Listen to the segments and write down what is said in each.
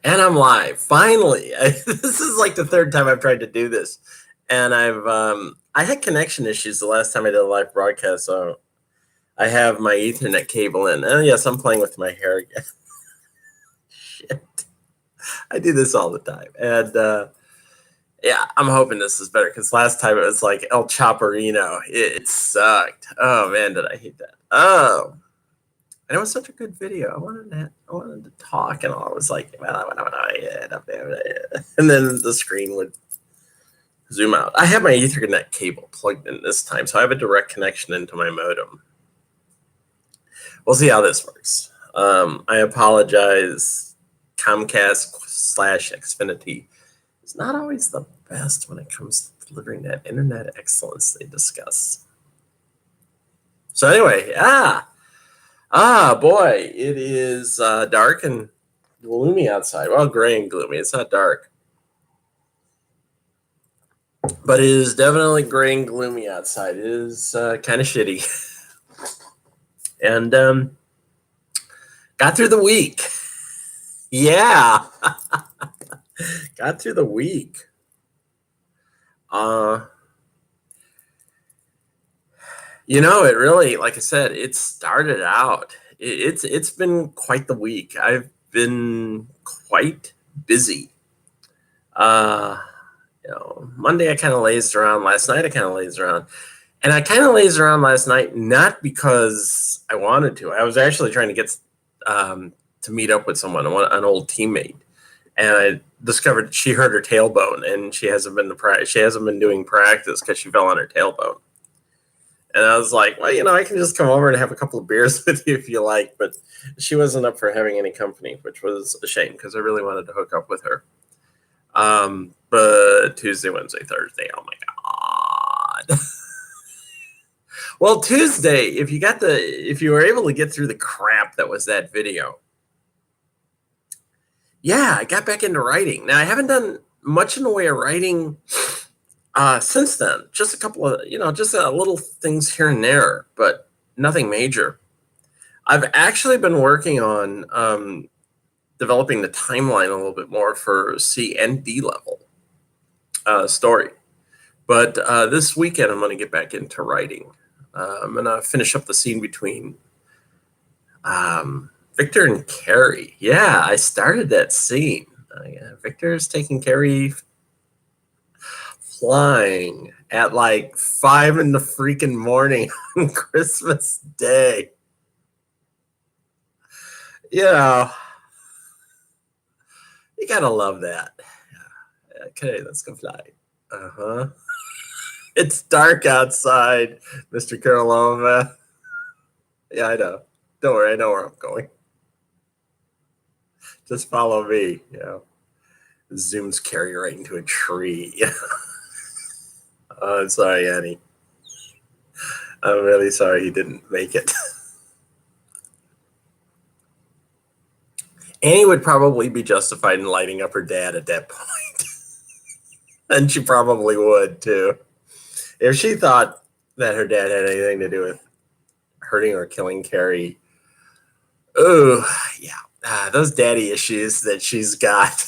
And I'm live. Finally. This is like the third time I've tried to do this. And I had connection issues the last time I did a live broadcast, so I have my Ethernet cable in. And yes, I'm playing with my hair again. Shit. I do this all the time. And yeah, I'm hoping this is better because last time it was like El Chaparino. It sucked. Oh man, did I hate that. Oh. And it was such a good video. I wanted to talk, and I was like, and then the screen would zoom out. I have my Ethernet cable plugged in this time, so I have a direct connection into my modem. We'll see how this works. I apologize. Comcast / Xfinity is not always the best when it comes to delivering that internet excellence they discuss. So anyway, boy, it is dark and gloomy outside. Well, gray and gloomy. It's not dark. But it is definitely gray and gloomy outside. It is kind of shitty. And got through the week. Yeah. Got through the week. It really, like I said, it started out. It's been quite the week. I've been quite busy. Monday I kind of lazed around. Last night I kind of lazed around. And I kind of lazed around last night, not because I wanted to. I was actually trying to get to meet up with someone, an old teammate. And I discovered she hurt her tailbone, and she hasn't been doing practice because she fell on her tailbone. And I was like, well, I can just come over and have a couple of beers with you if you like. But she wasn't up for having any company, which was a shame because I really wanted to hook up with her. But Tuesday, Wednesday, Thursday, oh my God. Well, Tuesday, if you were able to get through the crap that was that video, yeah, I got back into writing. Now, I haven't done much in the way of writing since then. Just a couple of, just little things here and there, but nothing major. I've actually been working on developing the timeline a little bit more for C and D level story. But this weekend, I'm going to get back into writing. I'm going to finish up the scene between Victor and Carrie. Yeah, I started that scene. Victor's taking Carrie flying at like 5 in the freaking morning on Christmas Day. You gotta love that. Okay, let's go fly. It's dark outside, Mr. Karalova. Yeah, I know. Don't worry, I know where I'm going. Just follow me. Zooms Carrie right into a tree. Oh, I'm sorry, Annie. I'm really sorry he didn't make it. Annie would probably be justified in lighting up her dad at that point. And she probably would, too. If she thought that her dad had anything to do with hurting or killing Carrie, oh, yeah. Those daddy issues that she's got.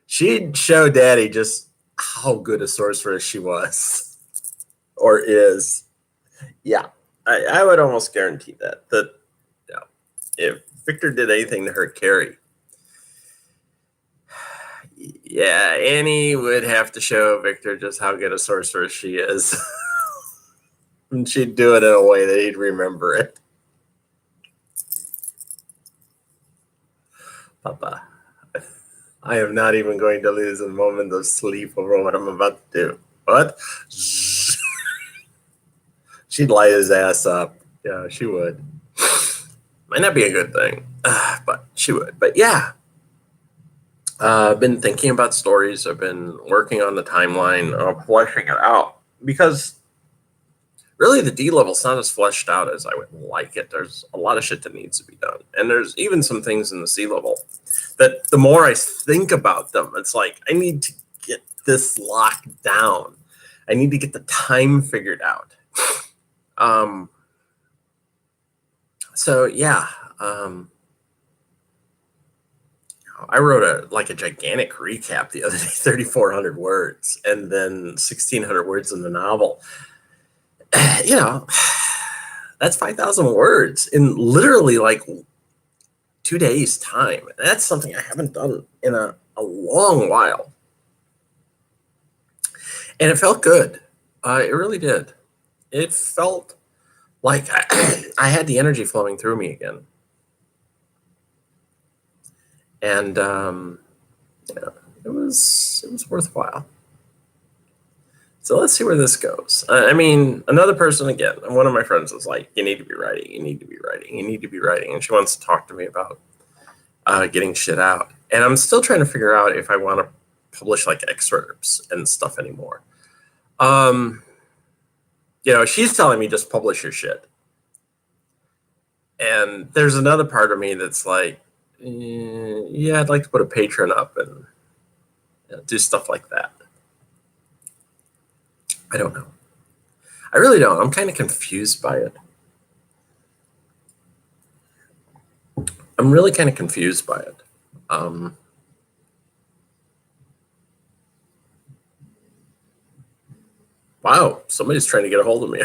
She'd show Daddy just how good a sorceress she was. Or is. Yeah. I would almost guarantee that if Victor did anything to hurt Carrie, yeah, Annie would have to show Victor just how good a sorceress she is. And she'd do it in a way that he'd remember it. Papa, I am not even going to lose a moment of sleep over what I'm about to do. What? She'd light his ass up. Yeah, she would. Might not be a good thing, but she would. But yeah, I've been thinking about stories. I've been working on the timeline, fleshing it out, because really the D level's not as fleshed out as I would like it. There's a lot of shit that needs to be done. And there's even some things in the C level that the more I think about them, it's like, I need to get this locked down. I need to get the time figured out. So yeah, I wrote a gigantic recap the other day, 3,400 words, and then 1,600 words in the novel. You know, that's 5,000 words in literally like 2 days' time. That's something I haven't done in a long while. And it felt good. It really did. It felt like I had the energy flowing through me again. And it was worthwhile. So let's see where this goes. I mean, another person again, one of my friends was like, "You need to be writing. You need to be writing. You need to be writing," and she wants to talk to me about getting shit out. And I'm still trying to figure out if I want to publish like excerpts and stuff anymore. She's telling me just publish your shit. And there's another part of me that's like, yeah, I'd like to put a Patreon up and do stuff like that. I don't know. I really don't. I'm kind of confused by it. I'm really kind of confused by it. Wow, somebody's trying to get a hold of me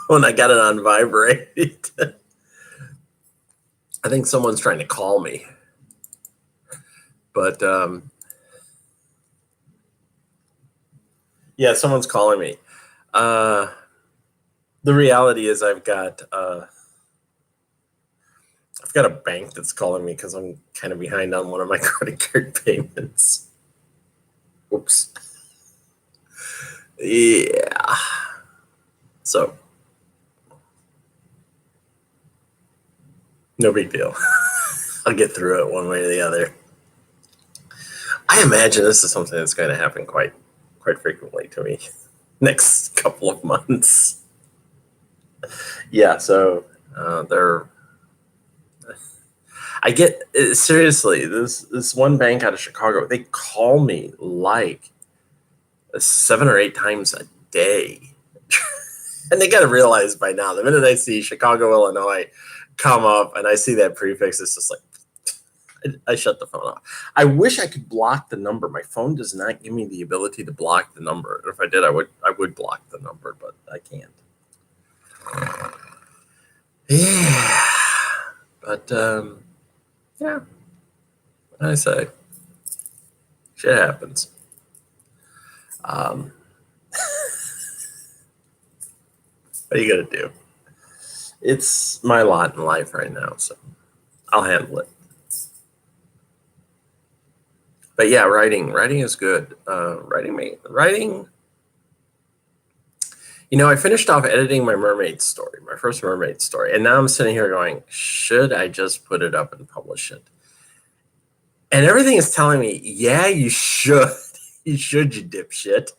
when I got it on vibrate. I think someone's trying to call me. But yeah, someone's calling me. The reality is I've got a bank that's calling me because I'm kind of behind on one of my credit card payments. Oops. Yeah. So no big deal. I'll get through it one way or the other. I imagine this is something that's going to happen quite frequently to me next couple of months. Yeah, so I get seriously this one bank out of Chicago. They call me like 7 or 8 times a day, and they got to realize by now. The minute I see Chicago, Illinois come up, and I see that prefix, it's just like I shut the phone off. I wish I could block the number. My phone does not give me the ability to block the number. If I did, I would block the number, but I can't. Yeah, but yeah, what can I say? Shit happens. What are you gonna do? It's my lot in life right now, so I'll handle it. But yeah, writing is good. Writing. I finished off editing my mermaid story, my first mermaid story, and now I'm sitting here going, should I just put it up and publish it? And everything is telling me, yeah, you should. You should, you dipshit.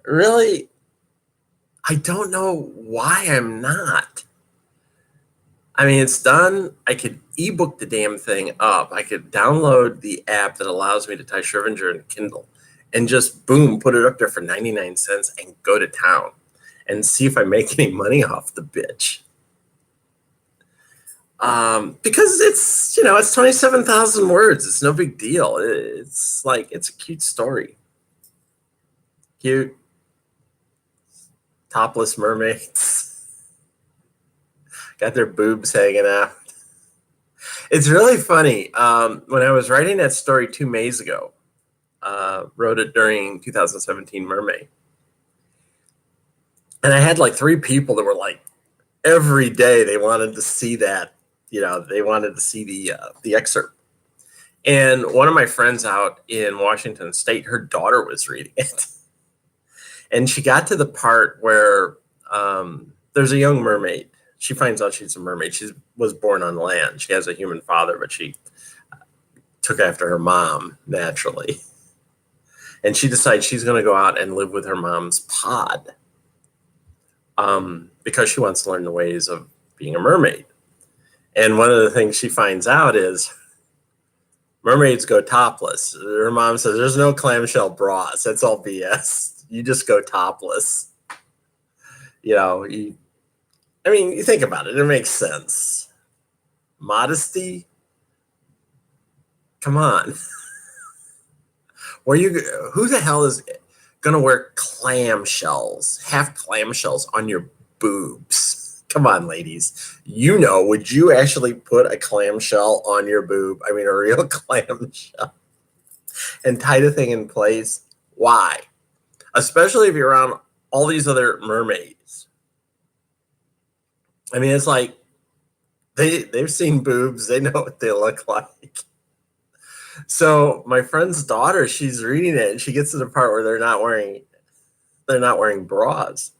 Really, I don't know why I'm not. I mean, it's done. I could ebook the damn thing up. I could download the app that allows me to tie Schrödinger and Kindle and just boom, put it up there for 99 cents and go to town and see if I make any money off the bitch. Because it's 27,000 words. It's no big deal. It's a cute story. Cute. Topless mermaids. Got their boobs hanging out. It's really funny. When I was writing that story 2 Mays ago, wrote it during 2017 Mermaid. And I had like 3 people that were like, every day they wanted to see that, they wanted to see the excerpt. And one of my friends out in Washington State, her daughter was reading it. And she got to the part where there's a young mermaid. She finds out she's a mermaid. She was born on land. She has a human father, but she took after her mom naturally. And she decides she's going to go out and live with her mom's pod because she wants to learn the ways of being a mermaid. And one of the things she finds out is mermaids go topless. Her mom says, there's no clamshell bras. That's all BS. You just go topless. You think about it. It makes sense. Modesty Come on. Who the hell is gonna wear clamshells, half clamshells on your boobs? Come on, ladies. Would you actually put a clamshell on your boob? I mean, a real clamshell, and tie the thing in place? Why? Especially if you're around all these other mermaids. I mean, it's like they've seen boobs. They know what they look like. So my friend's daughter, she's reading it, and she gets to the part where they're not wearing bras,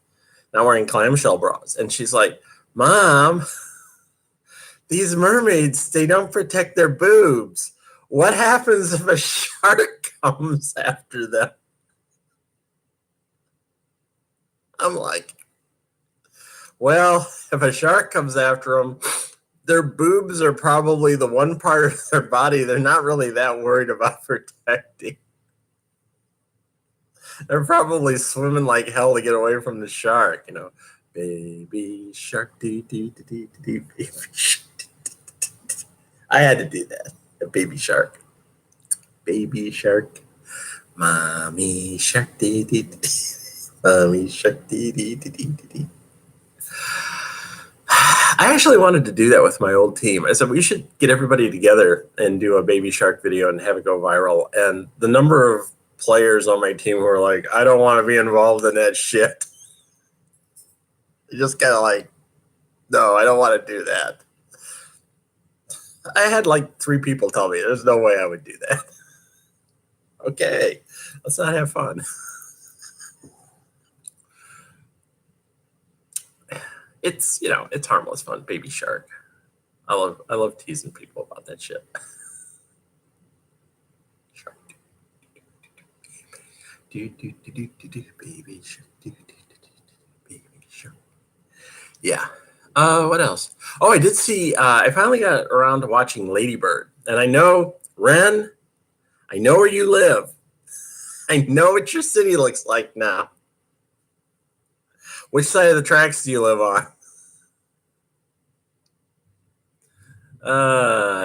not wearing clamshell bras, and she's like, "Mom, these mermaids, they don't protect their boobs. What happens if a shark comes after them?" I'm like, well, if a shark comes after them, their boobs are probably the one part of their body they're not really that worried about protecting. They're probably swimming like hell to get away from the shark, Baby shark, baby shark. I had to do that. A baby shark. Baby shark. Mommy shark, mommy shark, I actually wanted to do that with my old team. I said we should get everybody together and do a baby shark video and have it go viral. And the number of players on my team were like, I don't want to be involved in that shit. Just kind of like, no, I don't want to do that. I had like 3 people tell me there's no way I would do that. Okay, let's not have fun. It's harmless fun. Baby shark. I love teasing people about that shit. Shark. Baby shark. Baby shark. Yeah. What else? Oh, I did see. I finally got around to watching Lady Bird, and I know Ren. I know where you live. I know what your city looks like now. Which side of the tracks do you live on?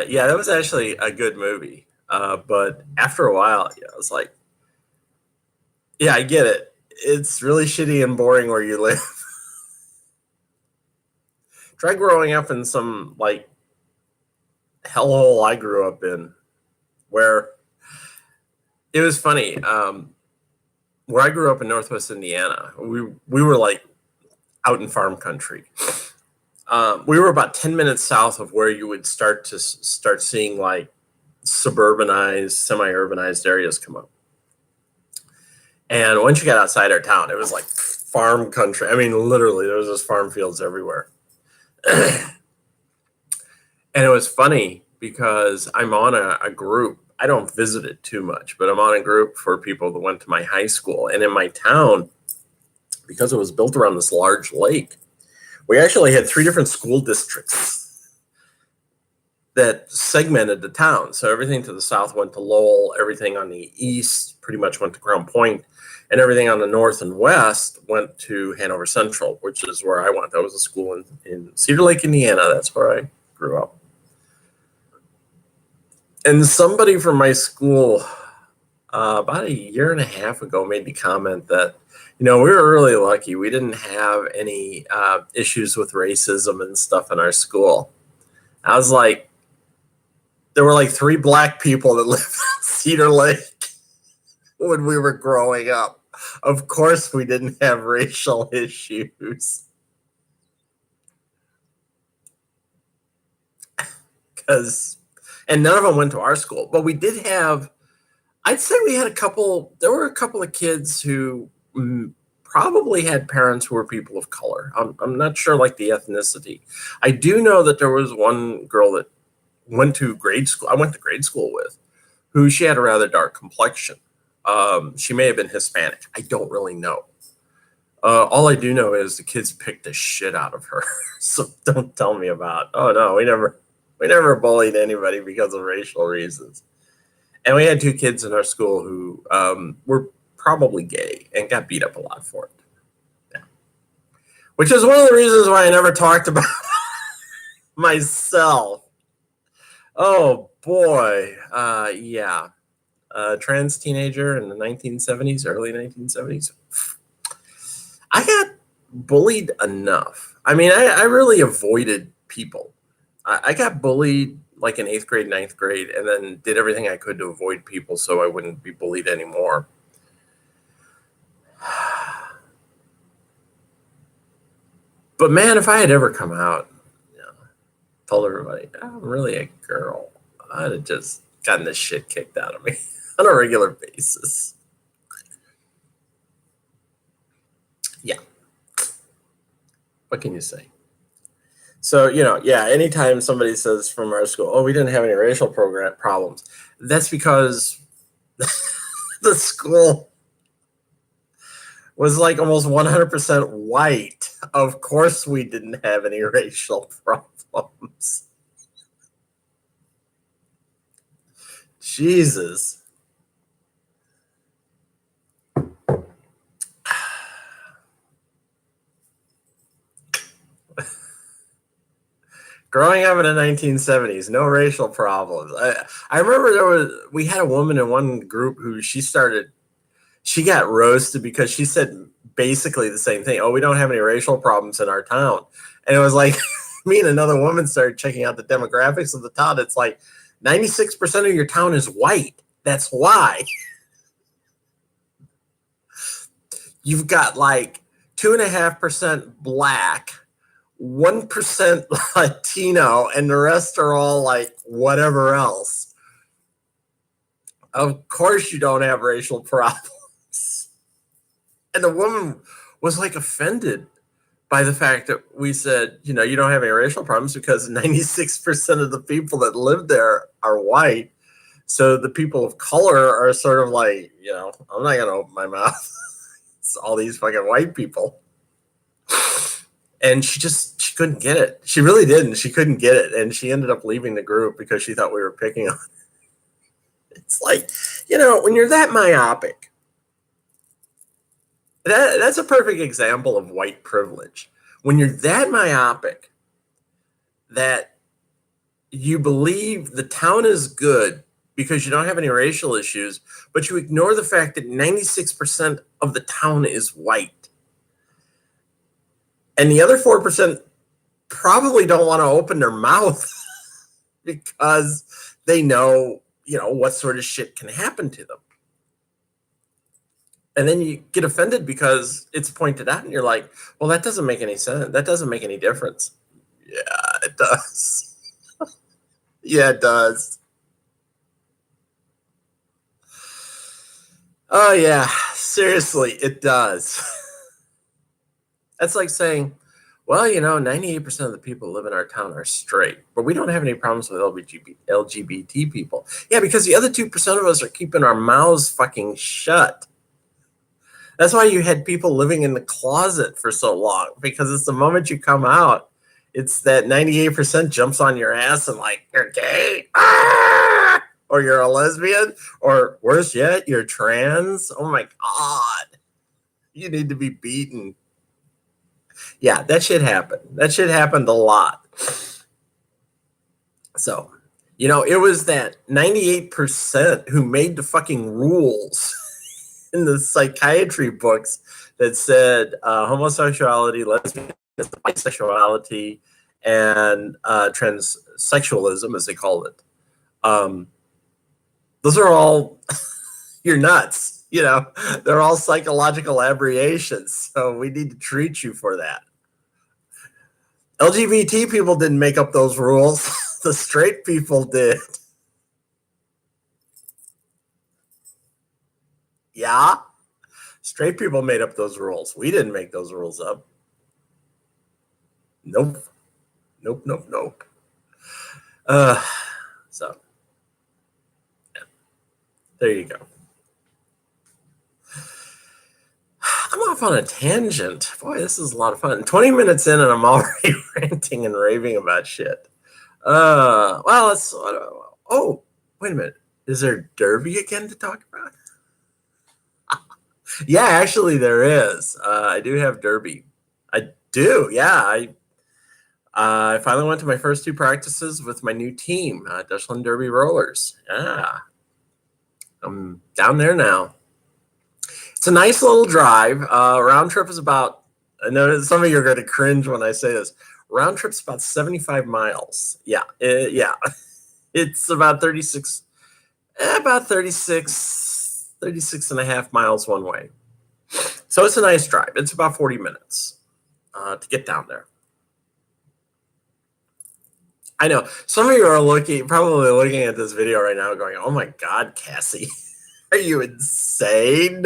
Yeah, that was actually a good movie. But after a while, I was like, yeah, I get it. It's really shitty and boring where you live. Try growing up in some like hellhole I grew up in, where it was funny. Where I grew up in Northwest Indiana, we were like out in farm country. We were about 10 minutes south of where you would start seeing like suburbanized, semi-urbanized areas come up. And once you got outside our town, it was like farm country. I mean, literally, there was just farm fields everywhere. And it was funny because I'm on a group. I don't visit it too much, but I'm on a group for people that went to my high school. And in my town, because it was built around this large lake, we actually had 3 different school districts that segmented the town. So everything to the south went to Lowell, everything on the east pretty much went to Crown Point, and everything on the north and west went to Hanover Central, which is where I went. That was a school in Cedar Lake, Indiana. That's where I grew up. And somebody from my school about a year and a half ago made the comment that, we were really lucky. We didn't have any issues with racism and stuff in our school. I was like, there were like 3 black people that lived in Cedar Lake when we were growing up. Of course, we didn't have racial issues. And none of them went to our school. But we did have, I'd say we had there were a couple of kids who probably had parents who were people of color. I'm not sure like the ethnicity. I do know that there was one girl that went to grade school. I went to grade school with, who she had a rather dark complexion. She may have been Hispanic. I don't really know. All I do know is the kids picked the shit out of her. So don't tell me about, oh no, we never bullied anybody because of racial reasons. And we had 2 kids in our school who were probably gay and got beat up a lot for it. Yeah. Which is one of the reasons why I never talked about myself. Oh boy. Yeah. Trans teenager in the 1970s, early 1970s. I got bullied enough. I mean, I really avoided people. I got bullied like in 8th grade, 9th grade, and then did everything I could to avoid people so I wouldn't be bullied anymore. But man, if I had ever come out, told everybody, I'm really a girl, I'd have just gotten this shit kicked out of me on a regular basis. Yeah. What can you say? So, yeah, anytime somebody says from our school, oh, we didn't have any racial problems, that's because the school was like almost 100% white. Of course, we didn't have any racial problems. Jesus. Growing up in the 1970s, no racial problems. I remember we had a woman in one group who she got roasted because she said basically the same thing. Oh, we don't have any racial problems in our town. And it was like, me and another woman started checking out the demographics of the town. It's like 96% of your town is white. That's why. You've got like 2.5% black, 1% Latino, and the rest are all like whatever else. Of course you don't have racial problems. And the woman was like offended by the fact that we said, you don't have any racial problems because 96% of the people that live there are white. So the people of color are sort of like, I'm not going to open my mouth. It's all these fucking white people. And she couldn't get it. She really didn't. She couldn't get it. And she ended up leaving the group because she thought we were picking on it. It's like, when you're that myopic, that's a perfect example of white privilege. When you're that myopic that you believe the town is good because you don't have any racial issues, but you ignore the fact that 96% of the town is white. And the other 4% probably don't want to open their mouth because they know, what sort of shit can happen to them. And then you get offended because it's pointed out and you're like, well, that doesn't make any sense. That doesn't make any difference. Yeah, it does. Yeah, it does. Oh, yeah. Seriously, it does. That's like saying, well, 98% of the people who live in our town are straight, but we don't have any problems with LGBT people. Yeah, because the other 2% of us are keeping our mouths fucking shut. That's why you had people living in the closet for so long, because it's the moment you come out, it's that 98% jumps on your ass and like, you're gay, or you're a lesbian, or worse yet, you're trans. Oh my God. You need to be beaten. Yeah, that shit happened. That shit happened a lot. So, it was that 98% who made the fucking rules in the psychiatry books that said homosexuality, lesbianism, bisexuality, and transsexualism, as they called it. Those are all, you're nuts. They're all psychological aberrations. So we need to treat you for that. LGBT people didn't make up those rules. The straight people did. Yeah. Straight people made up those rules. We didn't make those rules up. Nope. So, yeah. There you go. I'm off on a tangent. Boy, this is a lot of fun. 20 minutes in and I'm already ranting and raving about shit. Well, let's. Oh, wait a minute. Is there Derby again to talk about? Yeah, actually, there is. I do have Derby. I do. Yeah, I finally went to my first 2 practices with my new team, Dutchland Derby Rollers. Yeah, I'm down there now. It's a nice little drive. Round trip is about, I know some of you are going to cringe when I say this. Round trip's about 75 miles. Yeah, it's about 36 and a half miles one way. So it's a nice drive. It's about 40 minutes to get down there. I know some of you are probably looking at this video right now going, oh my God, Cassie, are you insane?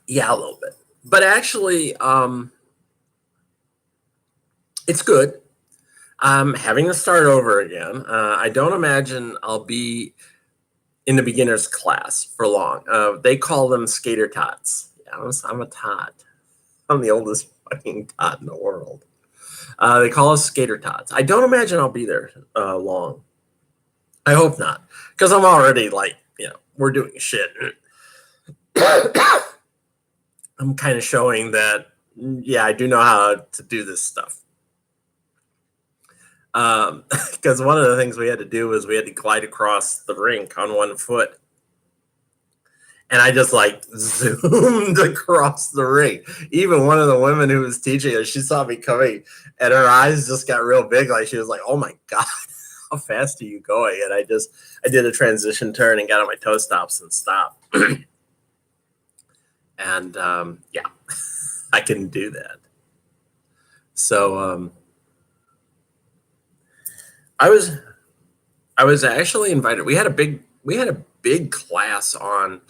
Yeah, a little bit. But actually, it's good. I'm having to start over again. I don't imagine I'll be in the beginner's class for long. They call them skater tots. Yeah, I'm a tot. I'm the oldest fucking tot in the world. They call us skater tots. I don't imagine I'll be there long. I hope not, because I'm already we're doing shit. I'm kind of showing that, yeah, I do know how to do this stuff. Because one of the things we had to do was we had to glide across the rink on one foot. And I just zoomed across the rink. Even one of the women who was teaching us, she saw me coming and her eyes just got real big. Like she was like, oh my God, how fast are you going? And I did a transition turn and got on my toe stops and stopped. And yeah, I can do that. So I was actually invited. We had a big class on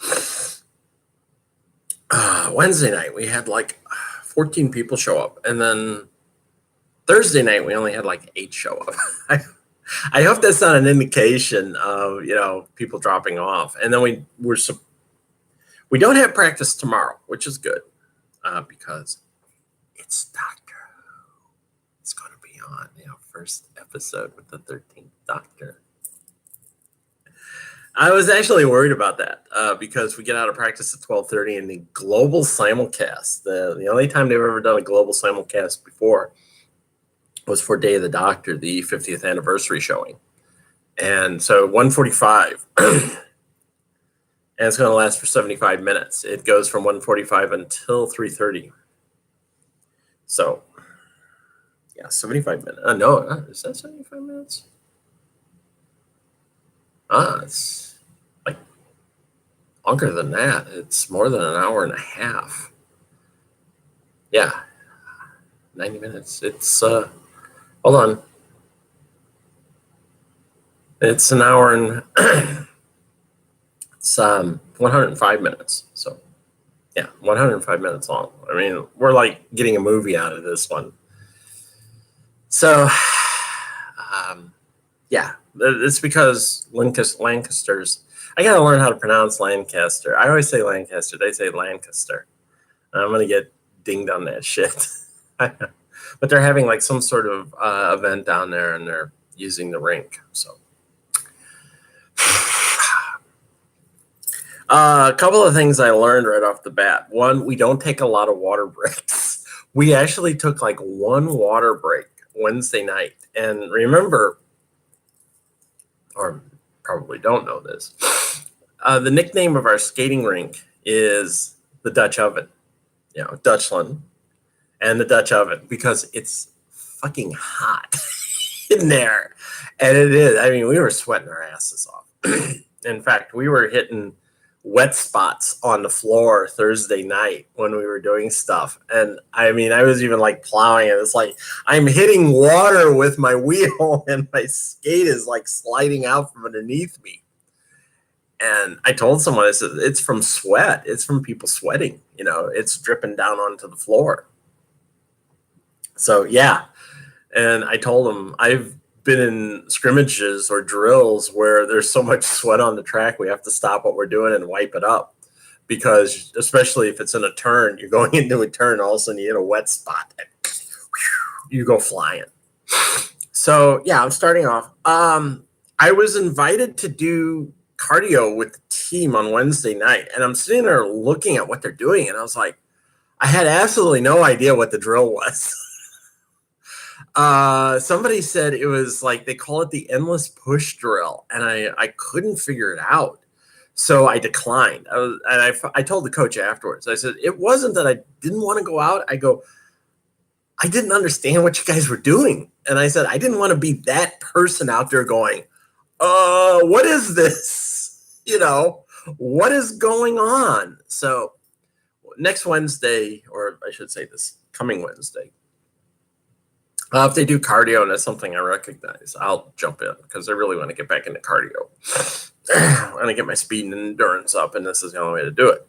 Wednesday night. We had 14 people show up, and then Thursday night we only had 8 show up. I hope that's not an indication of people dropping off. And then we don't have practice tomorrow, which is good because it's Doctor Who. It's going to be on first episode with the 13th Doctor. I was actually worried about that because we get out of practice at 12:30 and the global simulcast. The only time they've ever done a global simulcast before was for Day of the Doctor, the 50th anniversary showing. And so 1:45, and it's going to last for 75 minutes. It goes from 1:45 until 3:30. So, yeah, 75 minutes. No, is that 75 minutes? It's longer than that. It's more than an hour and a half. Yeah, 90 minutes. It's hold on. It's an hour and it's 105 minutes. So yeah, 105 minutes long. I mean, we're getting a movie out of this one. So yeah, it's because Lancasters. I gotta learn how to pronounce Lancaster. I always say Lancaster. They say Lancaster. I'm gonna get dinged on that shit. But they're having some sort of event down there, and they're using the rink. So a couple of things I learned right off the bat. One, we don't take a lot of water breaks. We actually took 1 water break Wednesday night. And remember, or probably don't know this, the nickname of our skating rink is the Dutch Oven, Dutchland and the Dutch Oven, because it's fucking hot in there. And it is. I mean, we were sweating our asses off. In fact, we were hitting wet spots on the floor Thursday night when we were doing stuff. And I mean, I was even plowing it. It's I'm hitting water with my wheel and my skate is sliding out from underneath me. And I told someone, I said, it's from sweat. It's from people sweating. It's dripping down onto the floor. So yeah. And I told them I've been in scrimmages or drills where there's so much sweat on the track, we have to stop what we're doing and wipe it up, because especially if it's in a turn, you're going into a turn, all of a sudden you hit a wet spot and you go flying. So yeah, I'm starting off. I was invited to do cardio with the team on Wednesday night, and I'm sitting there looking at what they're doing, and I was like, I had absolutely no idea what the drill was. Somebody said it was like they call it the endless push drill, and I couldn't figure it out. So I declined. I told the coach afterwards. I said it wasn't that I didn't want to go out. I didn't understand what you guys were doing, and I said I didn't want to be that person out there going, what is this? What is going on? So next Wednesday, or I should say this coming Wednesday, if they do cardio and that's something I recognize, I'll jump in because I really want to get back into cardio. I want to get my speed and endurance up, and this is the only way to do it.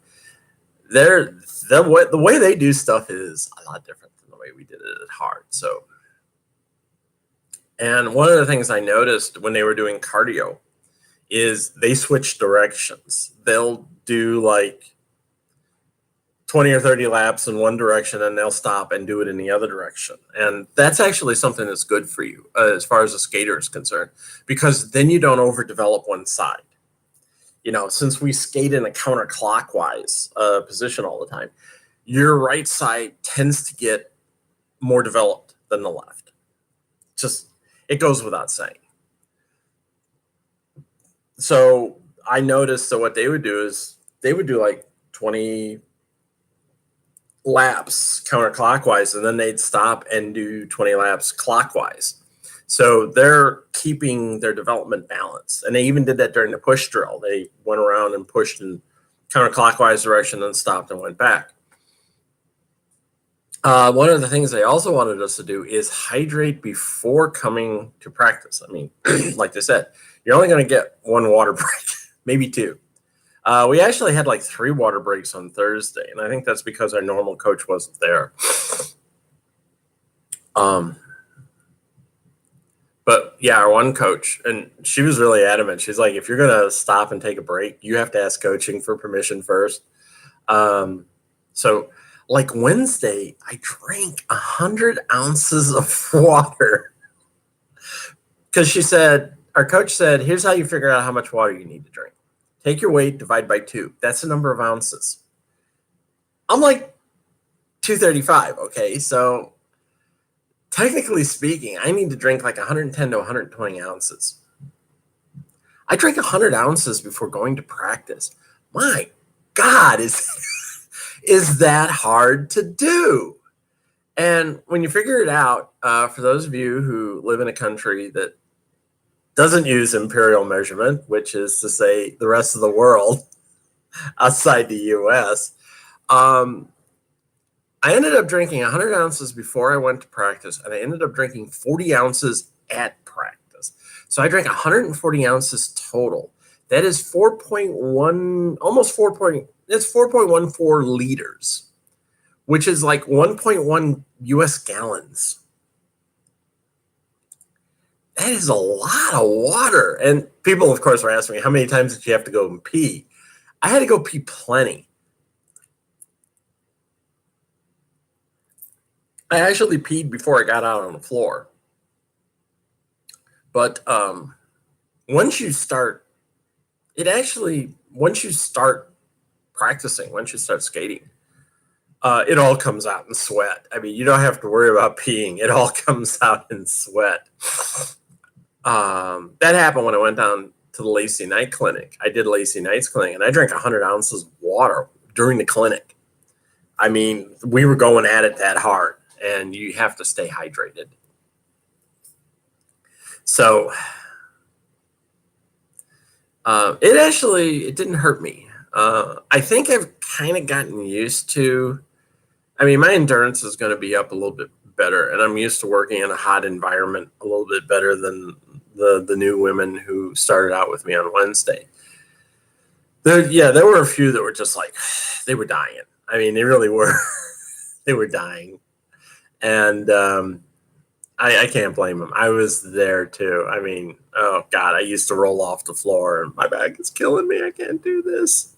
The way they do stuff is a lot different than the way we did it at Hard. So, and one of the things I noticed when they were doing cardio is they switch directions. They'll do like 20 or 30 laps in one direction, and they'll stop and do it in the other direction. And that's actually something that's good for you as far as a skater is concerned, because then you don't overdevelop one side. Since we skate in a counterclockwise position all the time, your right side tends to get more developed than the left. It goes without saying. So I noticed that what they would do is they would do like 20 laps counterclockwise, and then they'd stop and do 20 laps clockwise. So they're keeping their development balance. And they even did that during the push drill. They went around and pushed in counterclockwise direction, then stopped and went back. One of the things they also wanted us to do is hydrate before coming to practice. I mean, like they said, you're only going to get one water break, maybe two. We actually had like 3 water breaks on Thursday, and I think that's because our normal coach wasn't there. But yeah, our one coach, and she was really adamant. She's like, if you're going to stop and take a break, you have to ask coaching for permission first. So like Wednesday, I drank 100 ounces of water because our coach said, here's how you figure out how much water you need to drink. Take your weight, divide by 2. That's the number of ounces. I'm like 235, okay? So technically speaking, I need to drink like 110 to 120 ounces. I drank 100 ounces before going to practice. My God, is that hard to do? And when you figure it out, for those of you who live in a country that doesn't use imperial measurement, which is to say the rest of the world outside the U.S., I ended up drinking 100 ounces before I went to practice, and I ended up drinking 40 ounces at practice. So I drank 140 ounces total. That is 4.14 liters, which is like 1.1 U.S. gallons. That is a lot of water. And people, of course, were asking me, how many times did you have to go and pee? I had to go pee plenty. I actually peed before I got out on the floor. But once you start practicing, once you start skating, it all comes out in sweat. I mean, you don't have to worry about peeing. It all comes out in sweat. That happened when I went down to the Lacey Knight Clinic. I did Lacey Knight's clinic, and I drank 100 ounces of water during the clinic. I mean, we were going at it that hard, and you have to stay hydrated. So it didn't hurt me. I think I've kind of gotten used to, my endurance is going to be up a little bit better, and I'm used to working in a hot environment a little bit better than the new women who started out with me on Wednesday. There were a few that were just like, they were dying. I mean, they really were. They were dying. And I can't blame them. I was there too. I mean, oh God, I used to roll off the floor and my back is killing me. I can't do this.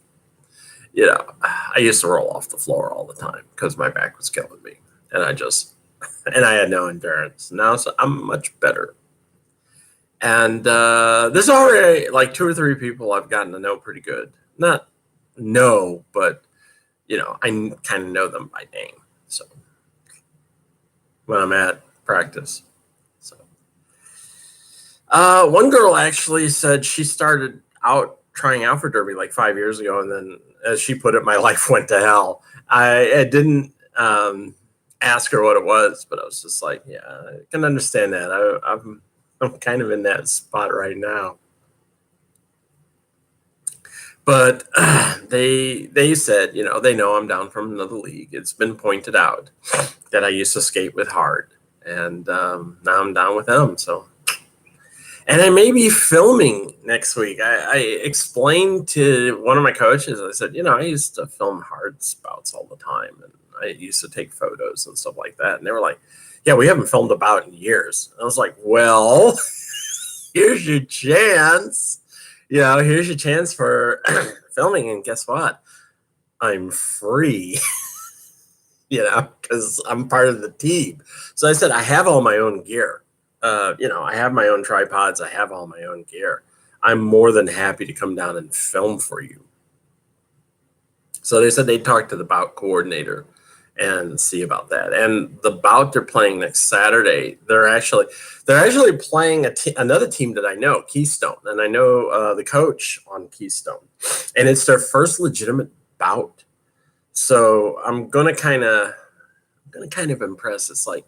I used to roll off the floor all the time because my back was killing me. And I had no endurance. Now so I'm much better. And there's already like 2 or 3 people I've gotten to know pretty good. Not know, but I kind of know them by name. So when I'm at practice. So one girl actually said she started out trying out for Derby like 5 years ago, and then, as she put it, my life went to hell. I didn't ask her what it was, but I was just like, yeah, I can understand that. I'm kind of in that spot right now. But they said, they know I'm down from another league. It's been pointed out that I used to skate with Hard, and now I'm down with them. So, and I may be filming next week. I explained to one of my coaches, I said, I used to film Hard spouts all the time, and I used to take photos and stuff like that. And they were like, yeah, we haven't filmed a bout in years. And I was like, well, here's your chance. Here's your chance for filming. And guess what? I'm free, because I'm part of the team. So I said, I have all my own gear. I have my own tripods. I have all my own gear. I'm more than happy to come down and film for you. So they said they'd talk to the bout coordinator and see about that. And the bout they're playing next Saturday, they're actually playing another team that I know, Keystone, and I know the coach on Keystone, and it's their first legitimate bout. So I'm gonna kind of impress. It's like,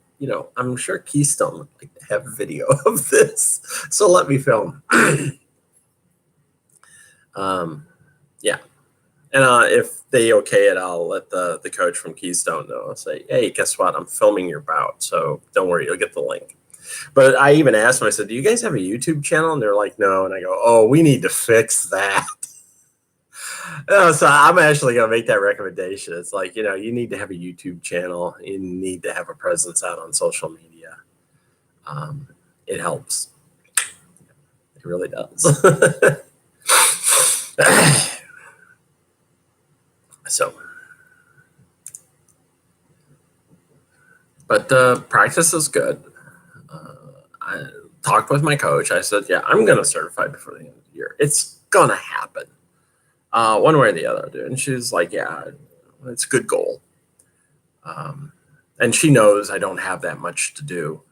I'm sure Keystone would like to have video of this, so let me film. Yeah. And if they okay it, I'll let the coach from Keystone know. I'll say, hey, guess what? I'm filming your bout, so don't worry, you'll get the link. But I even asked them, I said, do you guys have a YouTube channel? And they're like, no. And I go, oh, we need to fix that. So I'm actually going to make that recommendation. It's like, you need to have a YouTube channel. You need to have a presence out on social media. It helps. It really does. So, but practice is good. I talked with my coach. I said, yeah, I'm going to certify before the end of the year. It's going to happen one way or the other, dude. And she's like, yeah, it's a good goal. And she knows I don't have that much to do,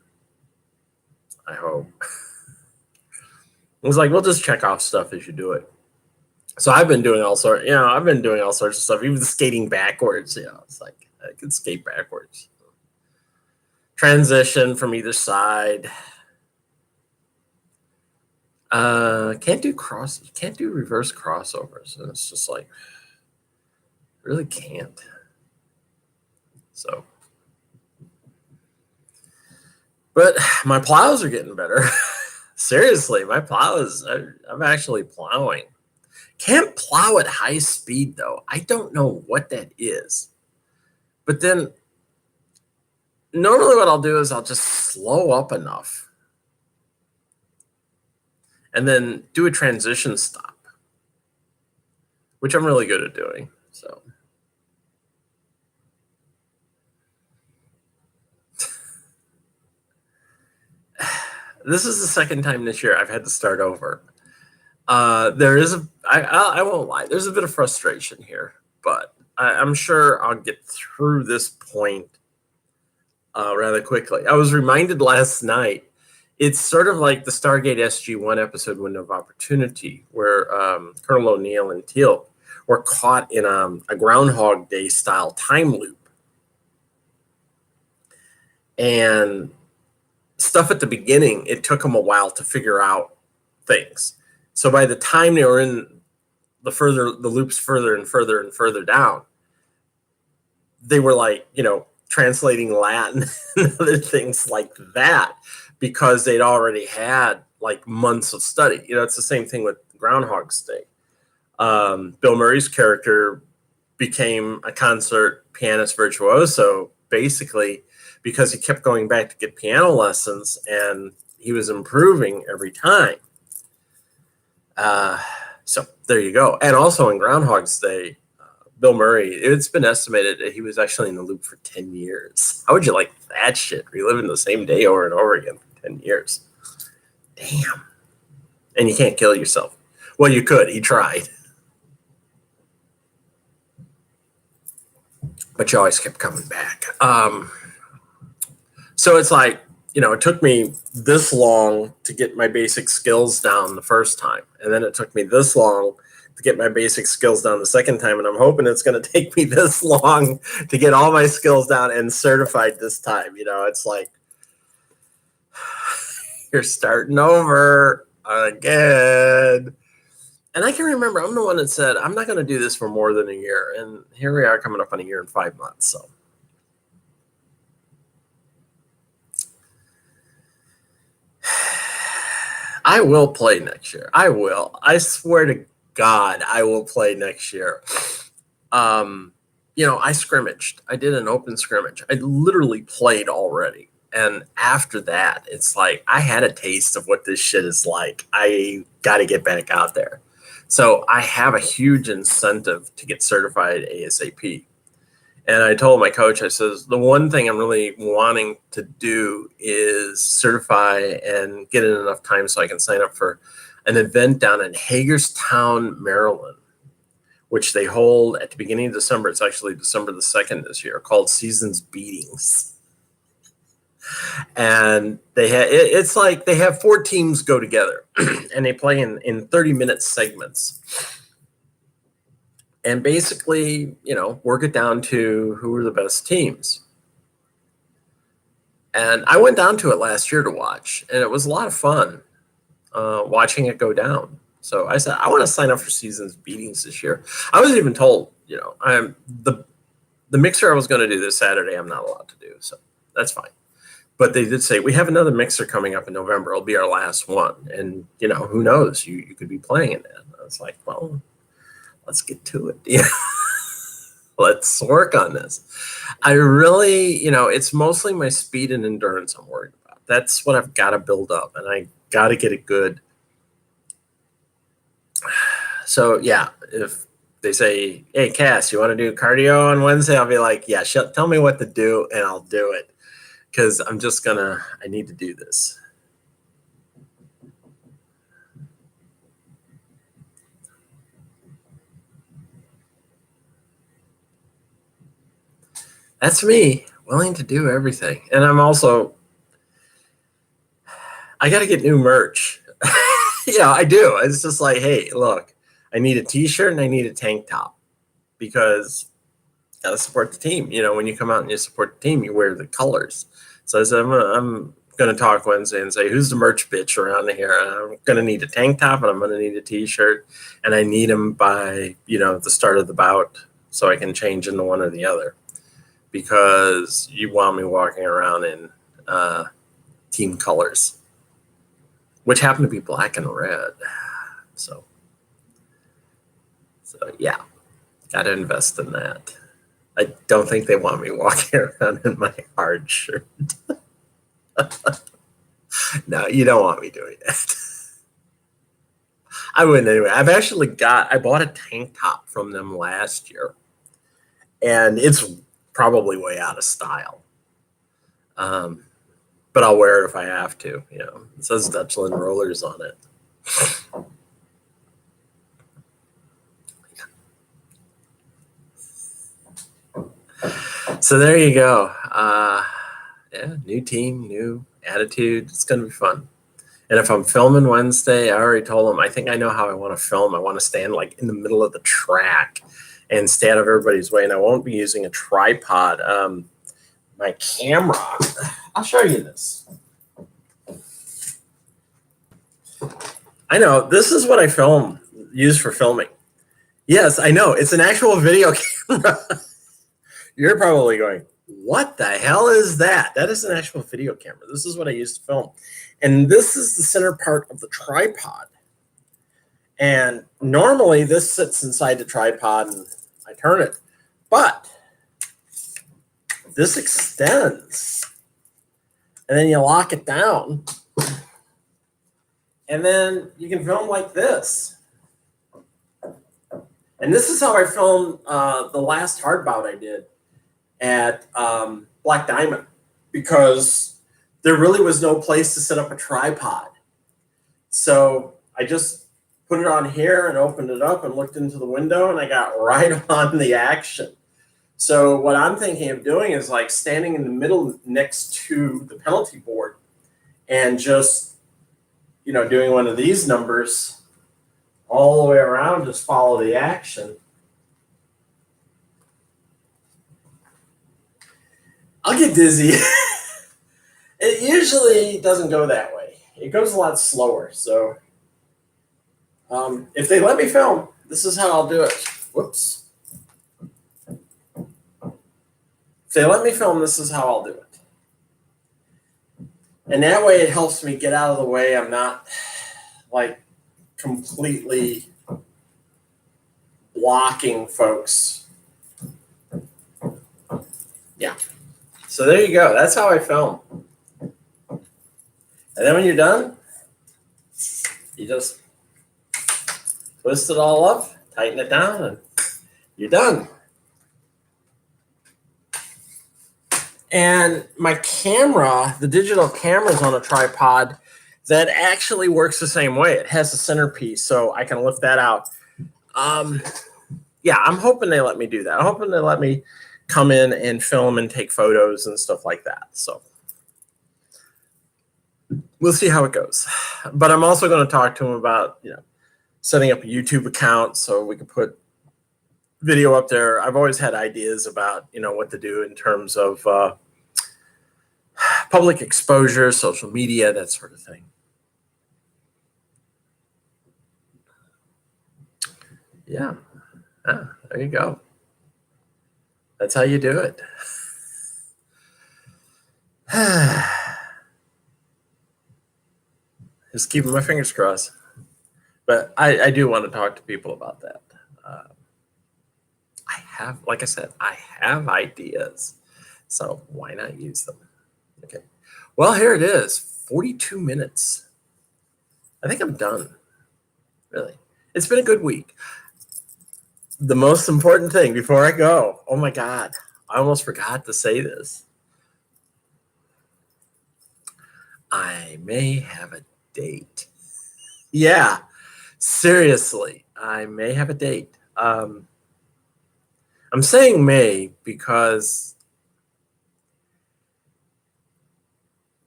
I hope. It was like, we'll just check off stuff as you do it. So I've been doing all sorts of stuff, even skating backwards. It's like I can skate backwards. Transition from either side. Can't do reverse crossovers. And it's just like, really can't. So, but my plows are getting better. Seriously, my plows, I'm actually plowing. Can't plow at high speed, though. I don't know what that is. But then normally what I'll do is I'll just slow up enough and then do a transition stop, which I'm really good at doing. So this is the second time this year I've had to start over. There is I won't lie, there's a bit of frustration here, but I'm sure I'll get through this point rather quickly. I was reminded last night, it's sort of like the Stargate SG-1 episode, Window of Opportunity, where Colonel O'Neill and Teal were caught in a Groundhog Day style time loop. And stuff at the beginning, it took them a while to figure out things. So by the time they were in the loops further and further and further down, they were like, translating Latin and other things like that, because they'd already had like months of study. It's the same thing with Groundhog's Day. Bill Murray's character became a concert pianist virtuoso, basically, because he kept going back to get piano lessons and he was improving every time. So there you go. And also in Groundhog's Day, Bill Murray, it's been estimated that he was actually in the loop for 10 years. How would you like that shit? Reliving the same day over and over again for 10 years. Damn. And you can't kill yourself. Well, you could. He tried. but you always kept coming back. So it's like, it took me this long to get my basic skills down the first time. And then it took me this long to get my basic skills down the second time. And I'm hoping it's going to take me this long to get all my skills down and certified this time. It's like you're starting over again. And I can remember I'm the one that said, I'm not going to do this for more than a year. And here we are coming up on a year and 5 months. So I will play next year. I will. I swear to God, I will play next year. I scrimmaged. I did an open scrimmage. I literally played already. And after that, it's like I had a taste of what this shit is like. I got to get back out there. So I have a huge incentive to get certified ASAP. And I told my coach, I says, the one thing I'm really wanting to do is certify and get in enough time so I can sign up for an event down in Hagerstown, Maryland, which they hold at the beginning of December. It's actually December the 2nd this year, called Seasons Beatings. And it's like they have 4 teams go together and they play in 30-minute segments. And basically, work it down to who are the best teams. And I went down to it last year to watch, and it was a lot of fun watching it go down. So I said, I want to sign up for Seasons Beatings this year. I was even told, I'm the mixer I was going to do this Saturday, I'm not allowed to do. So that's fine. But they did say, we have another mixer coming up in November. It'll be our last one. And, who knows? You could be playing in that. I was like, well, let's get to it. Yeah. Let's work on this. I really, it's mostly my speed and endurance I'm worried about. That's what I've got to build up, and I got to get it good. So, yeah, if they say, hey, Cass, you want to do cardio on Wednesday? I'll be like, yeah, tell me what to do, and I'll do it, because I need to do this. That's me, willing to do everything. And I'm also, I got to get new merch. I do. It's just like, hey, look, I need a t-shirt and I need a tank top because got to support the team. When you come out and you support the team, you wear the colors. So I said, I'm going to talk Wednesday and say, who's the merch bitch around here? And I'm going to need a tank top and I'm going to need a t-shirt, and I need them by, the start of the bout so I can change into one or the other. Because you want me walking around in team colors, which happen to be black and red. So yeah, got to invest in that. I don't think they want me walking around in my hard shirt. No, you don't want me doing that. I wouldn't anyway. I bought a tank top from them last year, and it's probably way out of style. But I'll wear it if I have to. It says Dutchland Rollers on it. So there you go. New team, new attitude. It's going to be fun. And if I'm filming Wednesday, I already told them, I think I know how I want to film. I want to stand like in the middle of the track and stay out of everybody's way. And I won't be using a tripod. My camera, I'll show you this. I know, this is what I use for filming. Yes, I know, it's an actual video camera. You're probably going, what the hell is that? That is an actual video camera. This is what I use to film. And this is the center part of the tripod. And normally this sits inside the tripod and I turn it. But this extends. And then you lock it down. And then you can film like this. And this is how I filmed the last hard bout I did at Black Diamond, because there really was no place to set up a tripod. So I just put it on here and opened it up and looked into the window, and I got right on the action. So what I'm thinking of doing is like standing in the middle next to the penalty board and just, doing one of these numbers all the way around, just follow the action. I'll get dizzy. It usually doesn't go that way. It goes a lot slower. So if they let me film, this is how I'll do it. Whoops. If they let me film, this is how I'll do it. And that way it helps me get out of the way. I'm not like completely blocking folks. Yeah. So there you go. That's how I film. And then when you're done, you just twist it all up, tighten it down, and you're done. And my camera, the digital camera, is on a tripod that actually works the same way. It has a centerpiece, so I can lift that out. Yeah, I'm hoping they let me do that. I'm hoping they let me come in and film and take photos and stuff like that. So we'll see how it goes. But I'm also going to talk to them about, setting up a YouTube account so we can put video up there. I've always had ideas about, what to do in terms of public exposure, social media, that sort of thing. Yeah. There you go. That's how you do it. Just keeping my fingers crossed. But I do want to talk to people about that. Like I said, I have ideas. So why not use them? Okay. Well, here it is, 42 minutes. I think I'm done. Really. It's been a good week. The most important thing before I go, oh my God, I almost forgot to say this. I may have a date. Yeah, seriously, I may have a date. I'm saying may because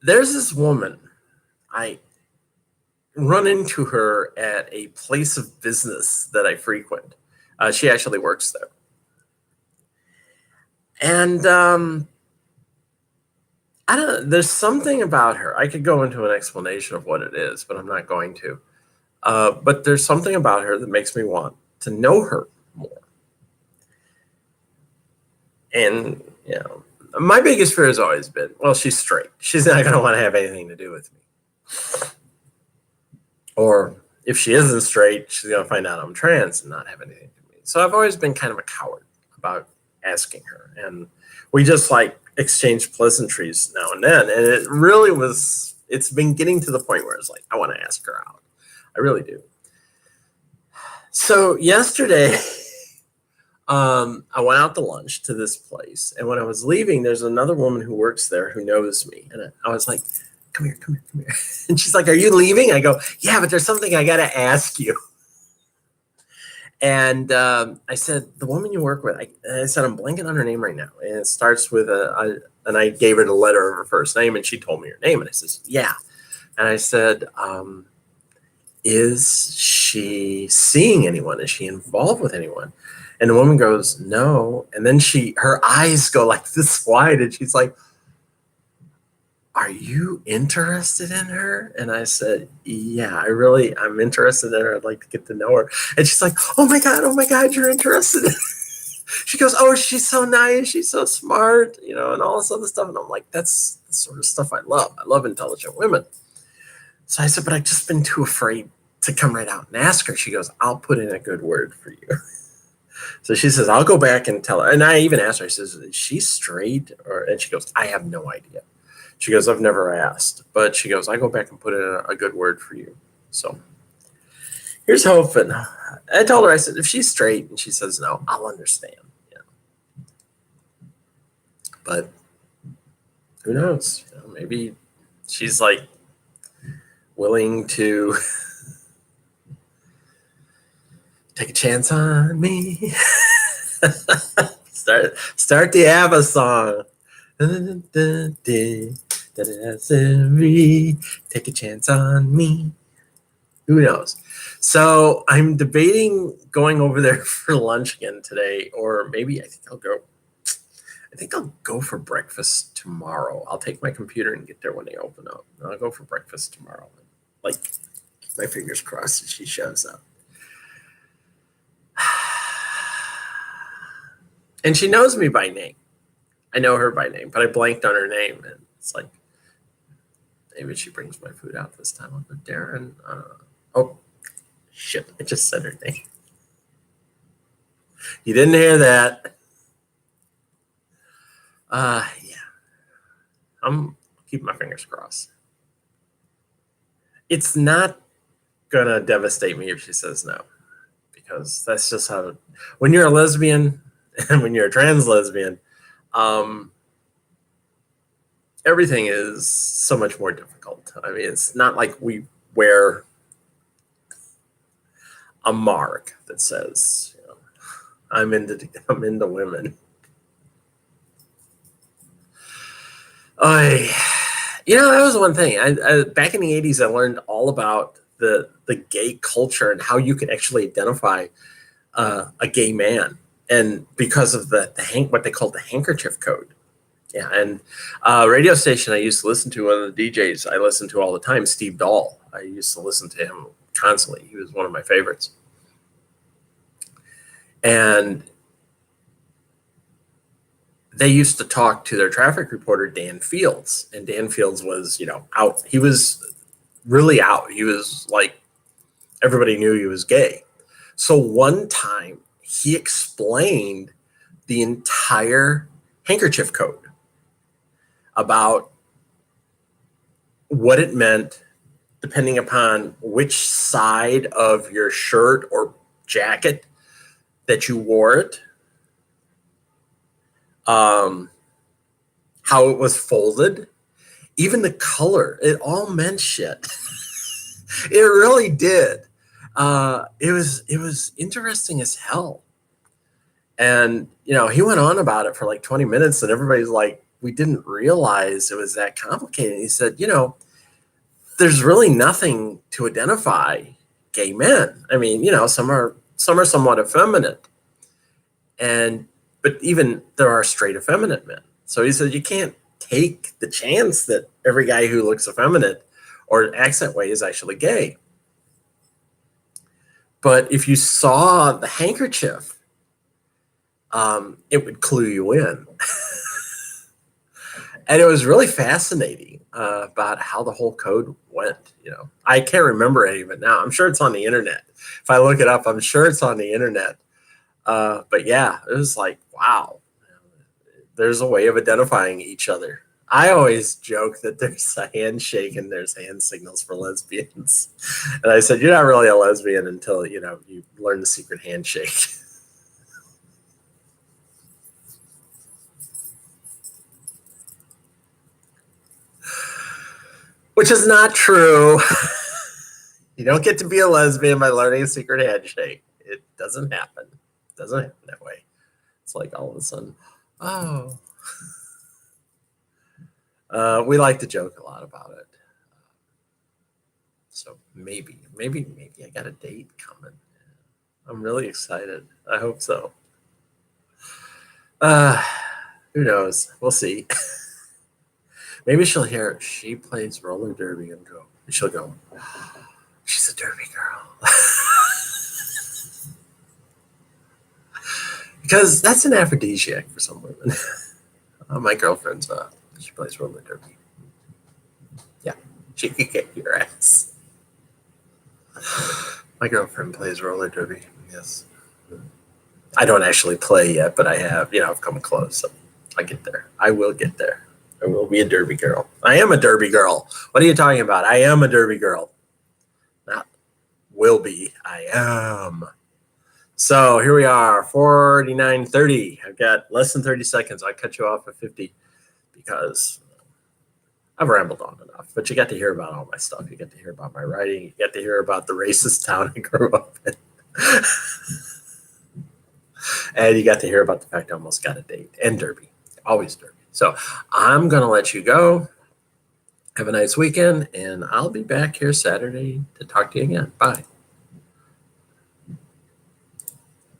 there's this woman. I run into her at a place of business that I frequent. She actually works there. And I don't know, there's something about her. I could go into an explanation of what it is, but I'm not going to. But there's something about her that makes me want to know her more. And, my biggest fear has always been, well, she's straight. She's not going to want to have anything to do with me. Or if she isn't straight, she's going to find out I'm trans and not have anything to do with me. So I've always been kind of a coward about asking her. And we just exchange pleasantries now and then. And it really it's been getting to the point where it's like, I want to ask her out. I really do. So yesterday, I went out to lunch to this place. And when I was leaving, there's another woman who works there who knows me. And I was like, come here. And she's like, are you leaving? I go, yeah, but there's something I got to ask you. And I said, the woman you work with, I said, I'm blanking on her name right now. And it starts with and I gave her the letter of her first name, and she told me her name. And I says, yeah. And I said, is she seeing anyone? Is she involved with anyone? And the woman goes, no. And then her eyes go like this wide, and she's like, are you interested in her? And I said, yeah, I'm interested in her. I'd like to get to know her. And she's like, oh my God, you're interested in her. She goes, oh, she's so nice. She's so smart, and all this other stuff. And I'm like, that's the sort of stuff I love. I love intelligent women. So I said, but I've just been too afraid to come right out and ask her. She goes, I'll put in a good word for you. So she says, I'll go back and tell her. And I even asked her, I says, is she straight? And she goes, I have no idea. She goes, I've never asked. But she goes, I go back and put in a good word for you. So here's hoping. I told her, I said, if she's straight and she says no, I'll understand. But who knows? Maybe she's willing to take a chance on me. Start the ABBA song. Take a chance on me. Who knows? So I'm debating going over there for lunch again today, or maybe I think I'll go for breakfast tomorrow. I'll take my computer and get there when they open up. And I'll go for breakfast tomorrow. Like, keep my fingers crossed that she shows up. And she knows me by name. I know her by name, but I blanked on her name. And it's like, maybe she brings my food out this time. I'll go, Darren. Oh, shit. I just said her name. You didn't hear that. Yeah. I'm keeping my fingers crossed. It's not going to devastate me if she says no. Because that's just how, when you're a lesbian and when you're a trans lesbian, everything is so much more difficult. I mean, it's not like we wear a mark that says, you know, I'm into women. That was one thing. I back in the 80s, I learned all about the gay culture and how you could actually identify a gay man, and because of what they call the handkerchief code. Yeah, and radio station I used to listen to, one of the DJs I listened to all the time, Steve Dahl. I used to listen to him constantly. He was one of my favorites. And they used to talk to their traffic reporter, Dan Fields. And Dan Fields was, out. He was really out. He was like, everybody knew he was gay. So one time he explained the entire handkerchief code about what it meant depending upon which side of your shirt or jacket that you wore it, how it was folded, even the color. It all meant shit. It really did. It was interesting as hell. And, he went on about it for like 20 minutes and everybody's like, we didn't realize it was that complicated. He said, there's really nothing to identify gay men. I mean, some are somewhat effeminate. But even there are straight effeminate men. So he said, you can't take the chance that every guy who looks effeminate or acts that way is actually gay. But if you saw the handkerchief, it would clue you in. And it was really fascinating about how the whole code went. I can't remember any of it now. I'm sure it's on the internet. If I look it up, I'm sure it's on the internet. But yeah, it was like, wow, there's a way of identifying each other. I always joke that there's a handshake and there's hand signals for lesbians. And I said, you're not really a lesbian until, you learn the secret handshake. Which is not true. You don't get to be a lesbian by learning a secret handshake. It doesn't happen. It doesn't happen that way. It's like all of a sudden, oh. We like to joke a lot about it. So maybe I got a date coming. I'm really excited. I hope so. Who knows? We'll see. Maybe she'll hear she plays roller derby and she'll go, she's a derby girl. Because that's an aphrodisiac for some women. My girlfriend's, she plays roller derby. Yeah, she could kick your ass. My girlfriend plays roller derby, yes. I don't actually play yet, but I have, I've come close. So I get there. I will get there. I will be a derby girl. I am a derby girl. What are you talking about? I am a derby girl. Not will be. I am. So here we are, 49:30. I've got less than 30 seconds. I'll cut you off at 50 because I've rambled on enough. But you got to hear about all my stuff. You get to hear about my writing. You get to hear about the racist town I grew up in. And you got to hear about the fact I almost got a date and Derby, always Derby. So I'm going to let you go. Have a nice weekend, and I'll be back here Saturday to talk to you again. Bye.